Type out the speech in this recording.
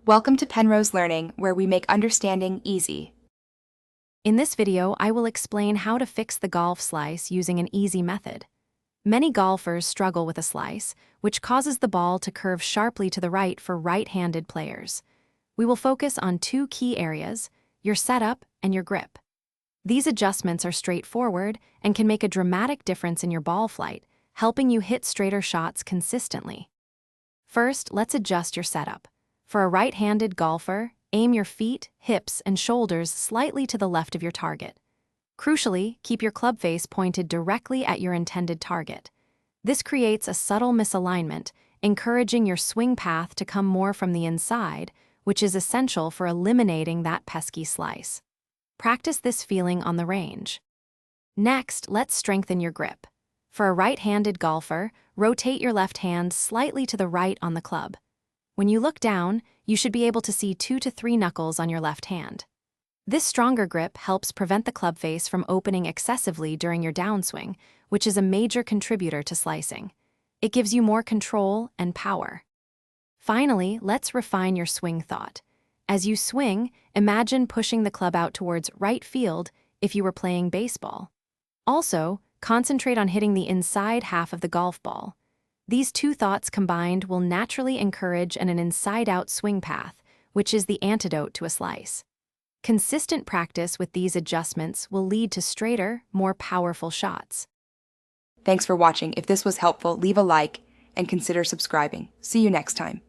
Welcome to Penrose Learning, where we make understanding easy. In this video, I will explain how to fix the golf slice using an easy method. Many golfers struggle with a slice, which causes the ball to curve sharply to the right for right-handed players. We will focus on two key areas: your setup and your grip. These adjustments are straightforward and can make a dramatic difference in your ball flight, helping you hit straighter shots consistently. First, let's adjust your setup. For a right-handed golfer, aim your feet, hips, and shoulders slightly to the left of your target. Crucially, keep your club face pointed directly at your intended target. This creates a subtle misalignment, encouraging your swing path to come more from the inside, which is essential for eliminating that pesky slice. Practice this feeling on the range. Next, let's strengthen your grip. For a right-handed golfer, rotate your left hand slightly to the right on the club. When you look down, you should be able to see 2 to 3 knuckles on your left hand. This stronger grip helps prevent the club face from opening excessively during your downswing, which is a major contributor to slicing. It gives you more control and power. Finally, let's refine your swing thought. As you swing, imagine pushing the club out towards right field if you were playing baseball. Also, concentrate on hitting the inside half of the golf ball. These two thoughts combined will naturally encourage an inside-out swing path, which is the antidote to a slice. Consistent practice with these adjustments will lead to straighter, more powerful shots. Thanks for watching. If this was helpful, leave a like and consider subscribing. See you next time.